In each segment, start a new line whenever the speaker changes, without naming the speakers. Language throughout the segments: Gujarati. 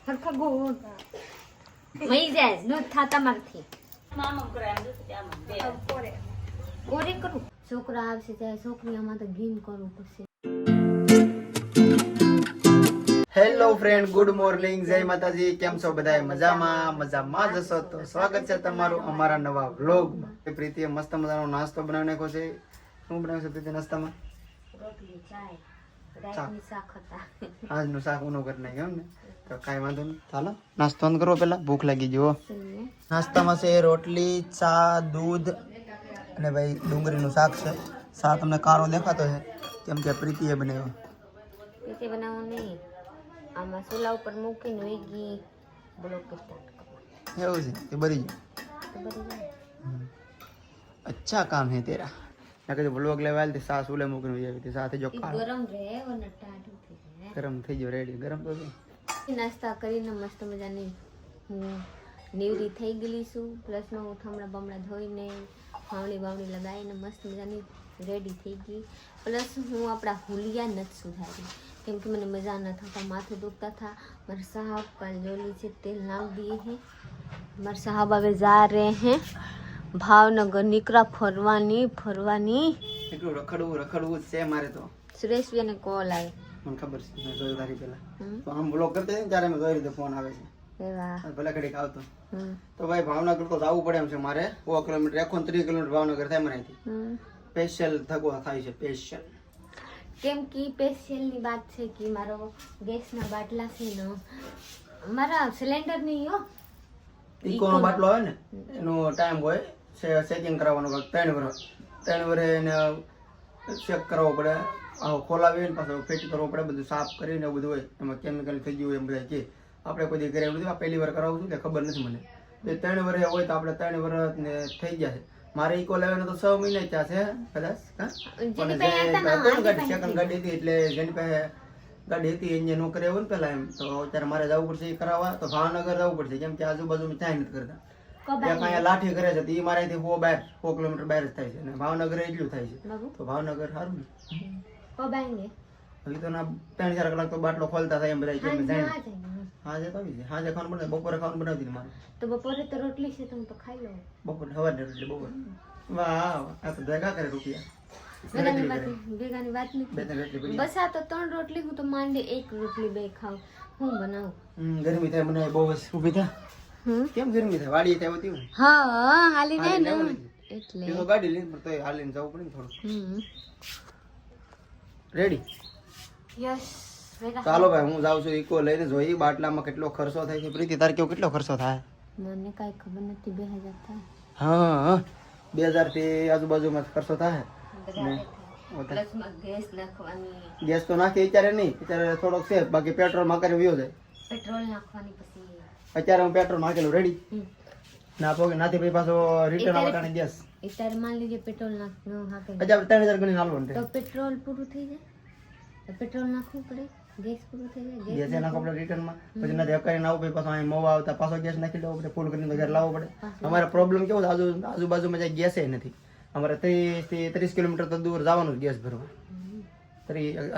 હરખા ગોળ મઈ જાય નો થાતા મારથી
મામા કરે એમ દુખ આમ બે
કોરે કરું છોકરા આવશે ત્યારે છોકરી આમાં તો ગીમ કરવું પડશે.
હેલો ફ્રેન્ડ, ગુડ મોર્નિંગ, જય માતાજી. કેમ છો બધા? મજામાં જશો તો સ્વાગત છે તમારું અમારા નવા વ્લોગમાં. પ્રીતિએ મસ્ત મજાનો નાસ્તો બનાવી નાખ્યો છે. શું બનાવ્યું છે પ્રીતિ નાસ્તામાં?
રોટલી ચાય રાતની શાક હતા.
આજનું શાક ઉનો કરી નાખ્યો ને, તો કાંઈ વાંધો નહીં. ચાલો નાસ્તો બંધ કરો, પેલા ભૂખ લાગી જુઓ. નાસ્તામાં છે રોટલી, ચા, દૂધ અને ભાઈ ડુંગળીનું શાક છે. શાક તમને કાળો દેખાતો છે કેમ કે પ્રીતિએ બનાવ્યો.
રીતે બનાવવું નહીં, આમાં ચૂલા ઉપર મૂકીને વેગી બ્લોક સ્ટાર્ટ કરવાનું.
એવું છે કે બરી
તો બધી જાય.
અચ્છા કામ હે તેરા. ના કીધું વ્લોગ લેવા આલી સાસ ઉલે મૂકીને વહી આવી સાથે જો
ઈ ગરમ રહે વરના ટાઢું થઈ જાય.
ગરમ થઈ ગયો, રેડી ગરમ તો છે.
નાસ્તા કરીને મસ્ત મજાની હું નીવડી થઈ ગયેલી છું. પ્લસમાં હું ઠમડા બમડા ધોઈને વાવણી લગાવીને મસ્ત મજાની રેડી થઈ ગઈ. પ્લસ હું આપણા હુલિયા નથી સુધારી કેમ કે મને મજા ન થતા, માથું દુખતા था. મારા સાहब कल जोली से तेल नाम दिए हैं. મારા સાहब હવે જા રહે हैं ભાવનગર. નીકળા ફરવાની
એટલું રખડવું જ છે મારે તો.
સુરેશભાઈને કોલ આવે,
મને ખબર છે, મેં જોયું તારી પેલા. તો આમ બ્લોગ કરતા ને ત્યારે મેં જોઈ રીતે ફોન આવે છે.
એવા
ભલે ઘડીક આવતો તો ભાઈ ભાવનગર તો જવું પડે એમ છે મારે. 100 કિલોમીટર 30 કિલોમીટર ભાવનગર થાય મને અહીંથી. સ્પેશિયલ થગો થાય છે, સ્પેશિયલ.
કેમ કે સ્પેશિયલની વાત છે કે મારો ગેસના બાટલા છે ને, મારા સિલિન્ડર નહીં હો,
ઇકોનો બાટલો આવે ને એનો ટાઈમ હોય ચેકિંગ કરાવવાનો. 3 વર્ષ એને ચેક કરવો પડે, ખોલાવીને પાછો ફિટ કરવો પડે, બધું સાફ કરીને બધું હોય. એમાં કેમિકલ થઈ ગયું હોય એમ બધા કે આપણે કોઈ દી ઘરે બધું પહેલી વાર કરાવું છું એટલે ખબર નથી મને. 3 વર્ષ હોય તો આપણે 3 વર્ષ ને થઈ ગયા છે. મારે ઇકો લેવાનો તો 6 મહિના થયા છે કદાચ. સેકન્ડ ગાડી હતી એટલે જેની પાસે ગાડી હતી એને નોકરી આવ્યું ને પેલા એમ, તો અત્યારે મારે જવું પડશે એ કરાવવા. તો ભાવનગર જવું પડશે કેમ કે આજુબાજુ ત્યાં નથી કરતા. ત્યાં લાઠી કરે છે તો એ મારાથી 100 કિલોમીટર બહાર જ થાય છે અને ભાવનગર એટલું થાય છે. તો ભાવનગર સારું ને. હવે તો ના 3-4 કલાક તો બાટલો ખોલતા થાય એમ બધા કેમ જાય. હાજે તો આવી જાય, હાજે ખાવાનું બનાવે, બપોરે ખાવાનું બનાવી દીધું મારે.
તો બપોરે તો રોટલી છે તો હું તો ખાઈ લઉં.
બપોરે સવારની રોટલી બપોરે. વાહ, આ તો ભેગા કરે રૂપિયા.
ભેગાની વાત નથી.
2-3 રોટલી પડી.
બસ આ તો 3 રોટલી, હું તો માંડે 1 રોટલી 2 ખાઉં. હું બનાવું.
ગરમી થાય મને બહુ જ. ઊભી થા. કેમ ગરમી થાય? વાડી થાય હોતી હું.
હા હાલી જાય ને એટલે
તો ગાડી લઈને તો હાલીને જવું પડે ને થોડું. રેડી?
યસ.
ચાલો ભાઈ, હું જાઉં છું ઇકો લઈને. જોઈ બાટલામાં કેટલો ખર્ચો થાય છે. પ્રીતિ તાર કેવો કેટલો ખર્ચો થાય?
મને કાઈ ખબર નથી. 2000 થાય.
હા 2000 થી આજુબાજુમાં ખર્ચો થાય.
પ્લસમાં ગેસ નાખવાની.
ગેસ તો નાખી અત્યારે નહીં, અત્યારે થોડોક છે, બાકી પેટ્રોલ માં કરી વયો જાય.
પેટ્રોલ નાખવાની પછી
અત્યારે હું પેટ્રોલ નાખેલું રેડી નાખો કે નાથી પછી પાછો રિટર્ન આવવાનો ગેસ.
અત્યારે માન લીજે પેટ્રોલ નાખે
અત્યારે 3000 ગણી નાલવાનું
તો પેટ્રોલ પૂરું થઈ જાય, તો પેટ્રોલ નાખવું પડે. ગેસ પૂરું થઈ જાય,
ગેસ નાખો આપણે રિટર્ન માં. પછી નથી કરીને આવું પછી પાછો અહીં મોવા આવતા પાછો ગેસ નાખી દેવો પડે, ફૂલ કરીને ઘરે લાવવો પડે. અમારે પ્રોબ્લેમ કેવો છે, આજુબાજુમાં જાય ગેસ નથી. અમારે 30 થી 30 કિલોમીટર તો દૂર જવાનું ગેસ ભરવા.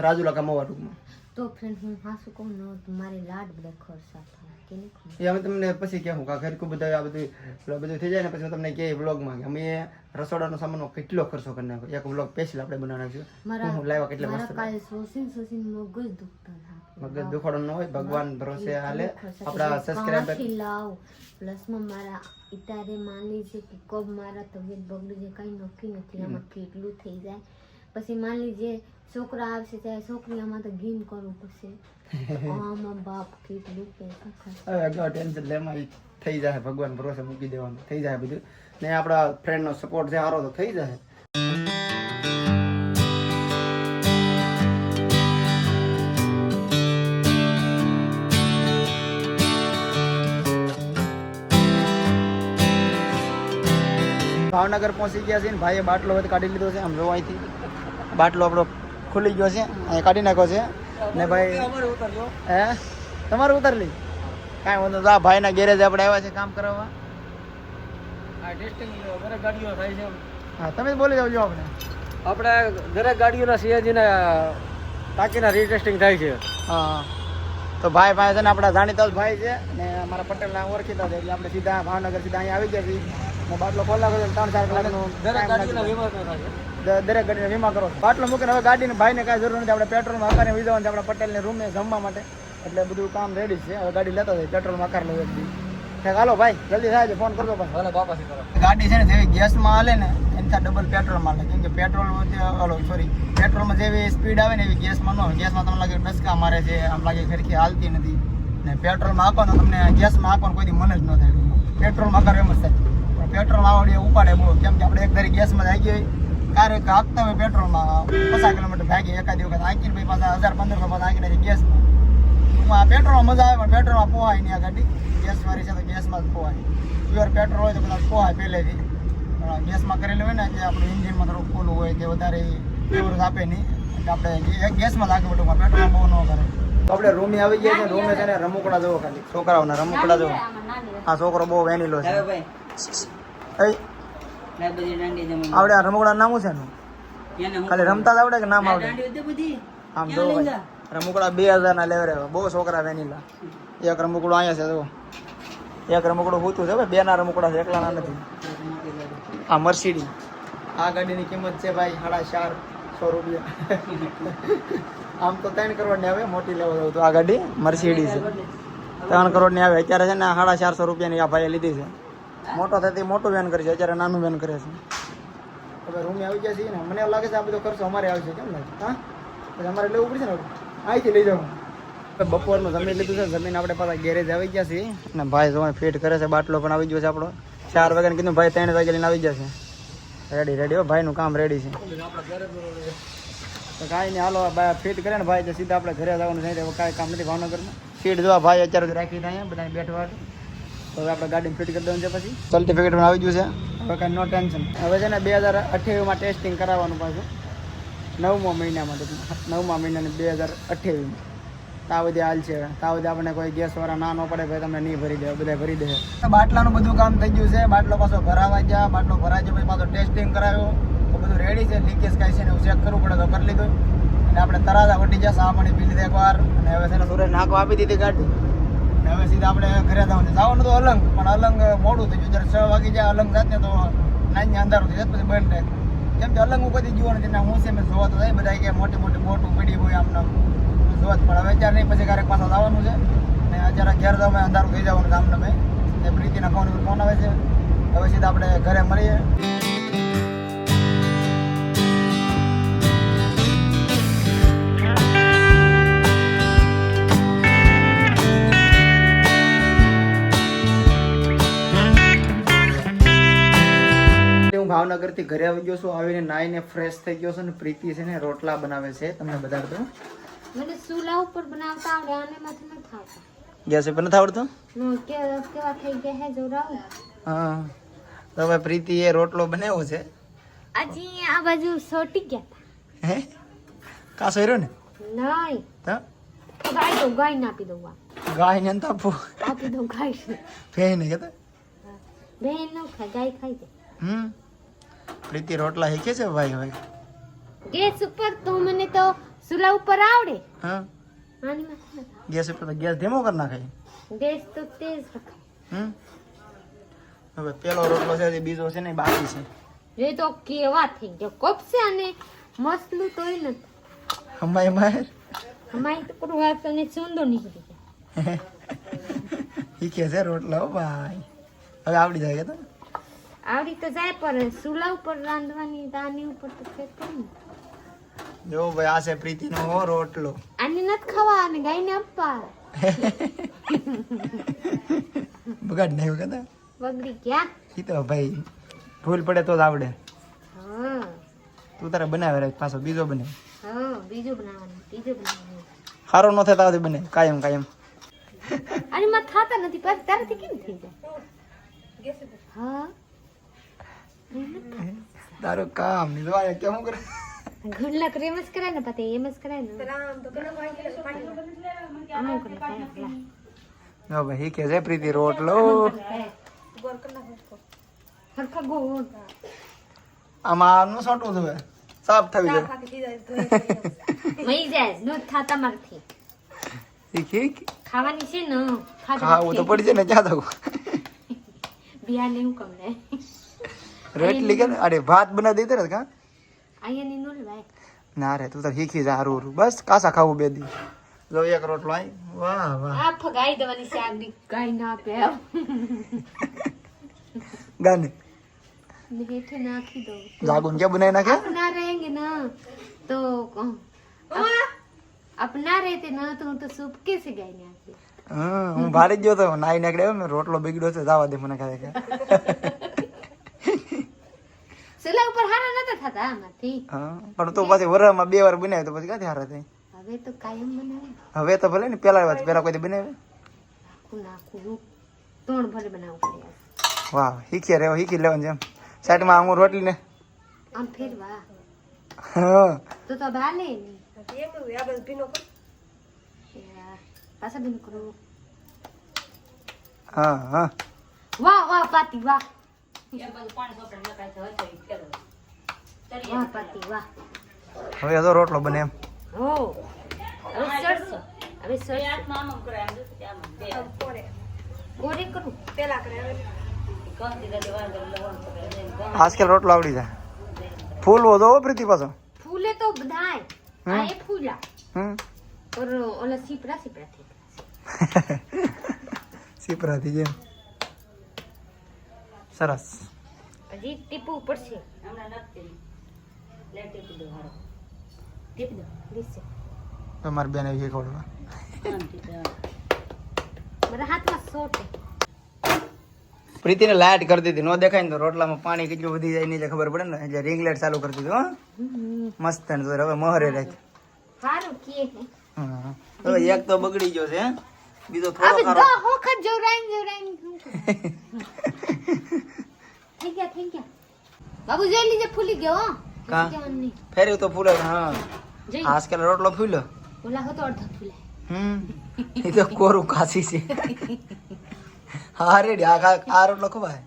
રાજુલા કામવા ટૂંકમાં.
તો ફ્રેન્ડ હું હાસુ કહું ન તો મારે લાડ બધા ખર્ચા થાય કે નહીં.
એ અમે તમને પછી કહેવું કે ઘરકું બધા આ બધું થઈ જાય ને પછી તમને કહે વ્લોગમાં કે અમે રસોડાનો સામાનનો કેટલો ખર્ચો કરી નાખ્યો. એક વ્લોગ સ્પેશિયલ આપણે બનાવવાનો છે. હું લાવ્યા કેટલા મસ્ત.
કાલે સોસીન મગજ દુખતા હતા.
મગજ દુખાડો ન હોય, ભગવાન ભરોસે હાલે. આપણા સબસ્ક્રાઇબર
લાવ પ્લસમાં મારા ઇતારે માની છે કે કબ મારા તબિયત બગડી જાય કઈ નક્કી નથી. આમાં કેટલું થઈ જાય. પછી માન લીજે છોકરા આવશે ત્યારે છોકરી આમાં તો ગીમ કરવું પડશે. આમાં બાપ કેટલું પૈસા ખર્ચ.
હવે ટેન્શન લેમાં થઈ જાય, ભગવાન ભરોસે મૂકી દેવાનું થઈ જાય બધું. ને આપણા ફ્રેન્ડનો સપોર્ટ છે સારો તો થઈ જાય. ભાવનગર પહોંચી ગયા છે ને ભાઈએ બાટલો હોય કાઢી લીધો છે. આમ જોવા અહીંથી બાટલો આપણો ખુલી ગયો છે, અહીંયા કાઢી નાખ્યો છે ને ભાઈ. હે તમારે ઉતારી કાંઈ વાંધો તો આ ભાઈના ગેરેજ આપણે આવ્યા છે કામ કરાવવા. હા તમે જ બોલી જાવ
આપણે દરેક ગાડીઓના સીએનજીના ટાંકીના રીટેસ્ટિંગ થાય છે.
હા તો ભાઈ પાસે છે ને આપણા જાણીતા જ ભાઈ છે ને અમારા પટેલના ઓળખીતા છે એટલે આપણે સીધા ભાવનગર સીધા અહીંયા આવી ગયા છીએ ને બાટલો ખોલાવો છે 3-4 કલાકનું દરેક ગાડીનો વીમા કરો બાટલો મૂકીને હવે ગાડીને ભાઈને કાંઈ જરૂર નથી આપણે પેટ્રોલમાં હકારીને વી જવાનું છે આપણા પટેલને રૂમે જમવા માટે એટલે બધું કામ રેડી છે હવે ગાડી લેતા જાય પેટ્રોલમાં હકાર લો એકદી હાલો ભાઈ જલ્દી થાય છે ફોન કરજો ભાઈ ગાડી છે ને જેવી ગેસમાં હાલે ને એનથી ડબલ પેટ્રોલમાં હાલે કેમ કે પેટ્રોલ પેટ્રોલમાં જેવી સ્પીડ આવે ને એવી ગેસમાં ન હોય ગેસમાં તમને લાગે ડસકા મારે છે આમ લાગે ખરખી હાલતી નથી ને પેટ્રોલમાં આપો તો તમને ગેસમાં આપવાનું કોઈ મન જ ન થાય પેટ્રોલમાં હકાર એમ જ થાય પણ પેટ્રોલમાં આવડે ઉપાડે બહુ કેમ કે આપણે એક ધારી ગેસમાં આવી ગઈ ક્યારેક હાંકતા હોય પેટ્રોલમાં 50 કિલોમીટર ભાગી એકાદ વખત હાંકીને પછી પાછા 1000-1500 પાછા હાંકીને ગેસમાં પેટ્રોલમાં મજા આવે પણ પેટ્રોલમાં પોહાય નહીં આ ગાડી ગેસવાળી છે તો ગેસમાં જ પોહાય પ્યોર પેટ્રોલ હોય તો કદાચ પોહાય પહેલેથી ગેસમાં કરેલું હોય ને કે આપણું ઇન્જિનમાં થોડું ખોલું હોય કે વધારે એવરેજ આપે નહીં એટલે આપણે ગેસમાં લાગે બધું પેટ્રોલમાં બહુ ન કરે તો આપણે રૂમે આવી ગયા છે રૂમે છે ને રમકડા જોવો ખાલી છોકરાઓના રમકડા જોવો આ છોકરો બહુ વેનીલો છે આવડે આ રમકડા નામ છે એનું ખાલી રમતા જ આવડે કે નામ આવડે આમ જો ભાઈ રમકડા 2000 ના લેવરે બહુ છોકરા વેનીલા એક રમકડું અહીંયા છે જો એક રમકડું હોતું છે ભાઈ 2 ના રમકડા છે એકલા ના નથી આ મર્સિડીઝ આ ગાડીની કિંમત છે ભાઈ 450 રૂપિયા આમ તો 3 કરોડ ની આવે મોટી લેવા જાવ તો આ ગાડી મર્સિડીઝ છે 3 કરોડ ની આવે અત્યારે છે ને 450 રૂપિયાની આ ભાઈએ લીધી છે મોટો થતી મોટું વેન કરે છે અત્યારે નાનું વેન કરે છે હવે રૂમે આવી ગયા છીએ ને મને એવું લાગે છે આ બધો ખર્ચો અમારે આવશે કેમ લાગે હા પછી અમારે લેવું પડશે ને અહીંથી લઈ જાઉં બપોરનું જમીન લીધું છે જમીન આપણે પાછા ગેરેજ આવી ગયા છીએ ને ભાઈ જો ફિટ કરે છે બાટલો પણ આવી ગયો છે આપણો 4 વાગ્યાને કીધું ભાઈ 3 વાગે લઈને આવી જશે રેડી હો ભાઈનું કામ રેડી છે તો કાંઈ નહીં હાલો ફિટ કરે ને ભાઈ સીધા આપણે ઘરે જવાનું છે કાંઈ કામ નથી ભાવનગરમાં સીટ જોવા ભાઈ અત્યારે રાખી ત્યાં બધા બેઠવા તો હવે આપણે ગાડીમાં ફિટ કરી દેવાનું છે પછી સર્ટિફિકેટ પણ આવી ગયું છે હવે કાંઈ નો ટેન્શન હવે છે ને 2028માં ટેસ્ટિંગ કરાવવાનું પાછું 9મા મહિનામાં 9મા મહિનાની 2028 તા બધી હાલ છે તા બધી આપણને કોઈ ગેસવાળા ના ન પડે ભાઈ તમને નહીં ભરી દે બધા ભરી દે બાટલાનું બધું કામ થઈ ગયું છે બાટલો પાછો ભરાવા ગયા બાટલો ભરાય છે પછી પાછો ટેસ્ટિંગ કરાવ્યો તો બધું રેડી છે લીકેજ કાંઈ છે ને એવું ચેક કરવું પડે તો કરી લીધું અને આપણે તરાજા વટી ગયા સામાણી પી લીધા એકવાર અને હવે છે ને સુરેશ નાખો આપી દીધી ગાડી અને હવે સીધા આપણે ઘરે જવાનું તો અલંગ પણ અલંગ મોડું થઈ ગયું જ્યારે 6 વાગી જાય અલંગ જાત ને તો નાની અંધારું થઈ જાય પછી બંધ થાય કેમ કે અલંગ હું કદી જોવા નથી હું છે મેં જોવા તો જાય બધા કે મોટી મોટી બોટું પડી હોય આમને જોવા જ પણ હવે અત્યારે નહીં પછી ક્યારેક પાછા જવાનું છે ને અત્યારે ઘેર જવા અંધારું થઈ જવાનું ગામને મેં એ પ્રીતિના ફોન આવે છે હવે સીધા આપણે ઘરે મળીએ ભાવનગરથી ઘરે આવી ગયો છું આવીને નાઈને ફ્રેશ થઈ ગયો છું ને પ્રીતિ છે ને રોટલા બનાવે છે તમને બતાડતો
મને ચૂલા ઉપર બનાવતા આવડે આને માંથી ન થાવતા
ગેસ ઉપર નથી આવડતું
નો કેવા થઈ ગયા હે જોરાવ
હા તો હવે પ્રીતિ એ રોટલો બનાવ્યો છે
આજી આ બાજુ સોટી ગયા
હે કાસો હેરો ને
નહીં
તો
ગાય ના આપી દઉં
ગાય ને તો
આપી દઉં ગાય
ફેય ને કેતા
બેન ન ખાય ગાય ખાઈ જાય
પ્રીતિ રોટલા હેકે છે ભાઈ ભાઈ
ગેસ ઉપર તો મને તો ચૂલા ઉપર આવડે
હા
આની માં
ગેસ ઉપર તો ગેસ ધીમો કરી નાખે
ગેસ તો તેજ રખાય
હવે પેલો રોટલો છે બીજો છે ને બાકી છે
એ તો કેવા થઈ ગયો કોપસે અને મસલું તોય નથી
હમાય માર
હમાય તો પૂરું વાત અને સુંદર નીકળી જાય
હીકે છે રોટલા હો ભાઈ હવે આવડી જાય તો
આવડી તો જાય પણ ચૂલા ઉપર રાંધવાની દાની ઉપર તો ફેર કરી
જો ભાઈ આ છે પ્રીતિનો રોટલો
આને નથી ખાવા અને ગાયને આપવા
બગાડ નાખ્યો કદા
બગડી ગયા
ઈ તો ભાઈ ભૂલ પડે તો જ આવડે
હા
તું તારે બનાવે રે પાછો બીજો બને
હા બીજું બનાવવાનું ત્રીજું બનાવવાનું
સારો ન થાય તો બને કાયમ કાયમ
આની માં થાતા નથી પાછું તારાથી કેમ થઈ જાય હા
તારું કામ નહીં જોવા કેમ કરે
ગુલ્લા ક્રીમ જ કરાય ને પછી એમ જ કરાય ને આમ કરે
જો ભાઈ હીકે છે પ્રીતિ રોટલો
હરખા ગોળ
આમાં નું સોટવું જોઈએ સાફ થવી જોઈએ
મઈ જાય નો થાતા મારથી
ઠીક
ખાવાની છે ને
ખાવું તો પડી જાય ને ક્યાં થવું
બિહાર ને હું કમ લે
રોટલી કે અરે ભાત બનાવી દેતે ને કા
અહીંયા ની નો લેવાય
ના રે તું તો શીખી જા હારું બસ કાસા ખાવું બે દી જો એક રોટલો આઈ વાહ વાહ
આ ફગાઈ દેવાની છે આગની ગાય ના આપે
ગાને
મીઠે નાખી દો
જાગુન क्या बनाए ना क्या
अपना रहेंगे ना तो अपना रहते ना तो सूप कैसे गायने आते
હું ભારે ગયો તો નાઈ નીકળ્યો મેં રોટલો બગડ્યો છે જવા દે મને ખાય કે
સુલા ઉપર હારા નતા થતા આમાંથી
હા પણ તો પછી વરમાં 2 વાર બનાવ્યો તો પછી ક્યાંથી હારા થાય
હવે તો કાયમ બનાવે
હવે તો ભલે ને પેલા કોઈ દી બનાવે
નાખું તોણ ભલે બનાવવું પડે
વાહ શીખી લેવાનું જેમ સાઈડમાં હું રોટલી ને
આમ ફેરવા
હા
તો ભાલે નહીં પાછા બિન કરો
હા હા
વાહ વાહ પાતી વાહ
એ બધું પાણી સોપડે નખાય તો હોય તો ઈ ફેરવો.
વાહ પાતી વાહ
હવે તો રોટલો બને એમ
હો હવે સરસો હવે
બે
સરસો
હાથમાં આમ કરે આમ જોશે કે આમ બે
ગોરે કરું પેલા કરે
કંથી દે વાર કરે લવણ કરે એમ ગમ
આજકાલ રોટલો આવડી જાય ફૂલ વધો પ્રીતિ પાછો
ફૂલે તો બધાય આ એ ફૂલા
હમ
और ओला सीपरा થઈ
સીપરાથી જેમ સરસ
હજી ટીપું પડશે
હમણાં નથી લે ટીપી દો હારો
ટીપ દો લીસે
તમારી બેન આવી ખવડવા
આમ ટીપે
મારા હાથમાં સોટ
પ્રીતિને લાઈટ કરી દીધી નો દેખાય ને તો રોટલામાં પાણી કેટલું વધી જાય નીચે ખબર પડે ને એટલે રિંગ લાઈટ ચાલુ કરી દીધું હો મસ્ત ને તો હવે મોહરે રાખ
સારું કે
હા હવે એક તો બગડી ગયો છે બીજો થોડો
હવે
ખારો
દો હોખત જોરાઈન થઈ ગયા બાબુ જોઈ લીજે ફૂલી ગયો હો
કા?
કહેવાનું નહીં.
ફેર્યું તો ફૂલે હા
જોઈ
આજકાલ રોટલો ફૂલ્યો
ઓલા હો તો અડધા ફૂલે
એ તો કોરું કાસી છે હા રેડી આ રોટલો ખવાય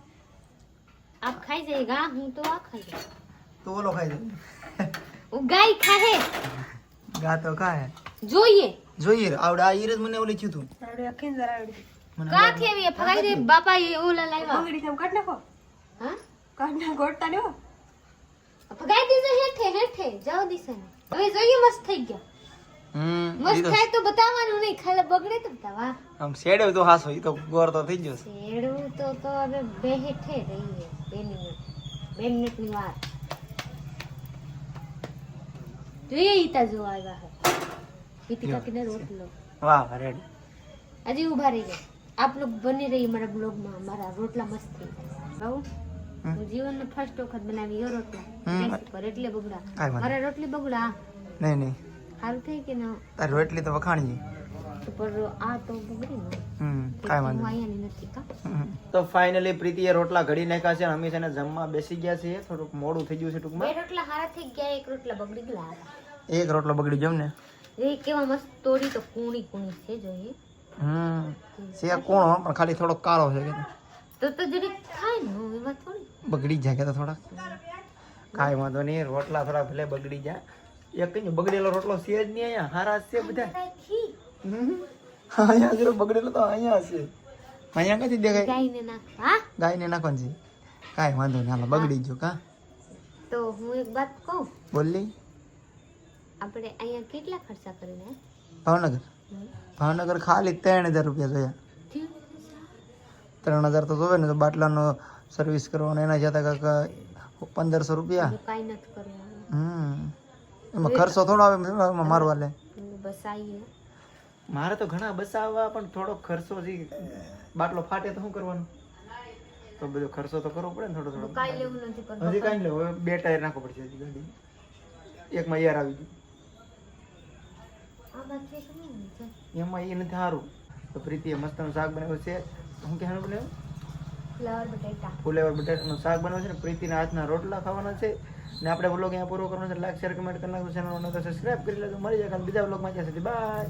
આપ ખાઈ જાયગા હું તો આ ખાઈ જાઉં
તો ઓલો ખાઈ દે
वो गाय खाए
ગા તો ખાય
જોઈએ
જોઈએ આવડે આ ઈરજ મને ઓલી થયું તું મને
કા થેવી ફગાઈ રે બાપા એ ઓલા લાવ્યા હા ફગાઈ દીધે હેઠે જાવ દિશે હવે જોઈએ મસ્ત થઈ ગયા મસ્ત થાય તો બતાવવાનું નહીં ખાલી બગડે તો બતાવા
આમ શેડે તો હાસો ઈ તો ગોર તો થઈ ગયો છે
શેડું તો હવે બે હેઠે રહીએ 2 મિનિટની વાર જોઈએ ઈતા જો આવ્યા હે ઈતિકા કિને રોટલો
વાહ રેડી
હજી ઉભા રહી ગયા આપ લોગ બની રહી મારા બ્લોગમાં મારા રોટલા મસ્ત થઈ ગયા હું જીવનનો ફર્સ્ટ વખત બનાવી એ રોટલા ટેસ્ટ પર એટલે બગડા
કાંઈ વાંધો
મારા રોટલી બગડા
નહીં નહીં
સારું થઈ કે ના
તારી રોટલી તો વખાણી
પર આ તો બગડી ને
કાંઈ વાંધો
હું અહીંયા નથી કા
તો ફાઇનલી પ્રીતિએ રોટલા ઘડી નાખ્યા છે અને અમે છે ને જમવા બેસી ગયા છીએ થોડુંક મોડું થઈ ગયું છે
બે
ટૂંકમાં
રોટલા હારા થઈ ગયા એક રોટલા બગડી ગયા
એક રોટલો બગડી જમ ને
એ કેવા મસ્ત તોડી તો કૂણી છે જોઈએ
છે કોણો પણ ખાલી થોડો કાળો છે કે
તો જરીક થાય ને એમાં થોડી
બગડી જાય કે તો થોડા કાંઈ વાંધો નહીં રોટલા થોડા ભલે બગડી જાય એક કઈ બગડેલો રોટલો છે જ નહીં અહીંયા હારા છે બધા અહીંયા જો બગડેલો તો અહીંયા છે અહીંયા ક્યાંથી દેખાય
ગાયને નાખ હા
ગાયને નાખવાનું છે કાંઈ વાંધો નહીં હાલો બગડી ગયો કા
તો હું એક વાત કહું
બોલી
આપણે અહીંયા કેટલા ખર્ચા કરીને
ભાવનગર ખાલી 3000 રૂપિયા જોયા 3000 તો જોવે ને તો બાટલાનો સર્વિસ કરવાનો એના જતા કાકા 1500 રૂપિયા
કાંઈ નથી કરવાનું
એમાં ખર્ચો થોડો આવે એમાં મારવા લે
બસ આવીએ
મારે તો ઘણા બસાવવા પણ થોડો ખર્ચો છે બાટલો ફાટે તો શું કરવાનું તો બધો ખર્ચો તો કરવો પડે ને થોડો થોડો
કાંઈ લેવું નથી પણ
હજી કાંઈ લેવું હવે 2 ટાયર નાખવો પડશે હજી ગાડી એકમાં એર આવી ગયું
આમાં છે કે નહીં છે?
એમાં એ નથી સારું તો પ્રીતિએ મસ્તનું શાક બનાવ્યું છે શું કે બનાવ્યું
ફ્લાવર બટેટા
ફુલેવર બટેટાનું શાક બનાવ્યું છે ને પ્રીતિના હાથના રોટલા ખાવાના છે ને આપણે બ્લોગ અહીંયા પૂરો કરવાનો છે લાઈક શેર કમેન્ટ કરી નાખજો ચેનલને તો સબસ્ક્રાઇબ કરી લેજો મળી જાય કાલે બીજા બ્લોગમાં ત્યાં સુધી બાય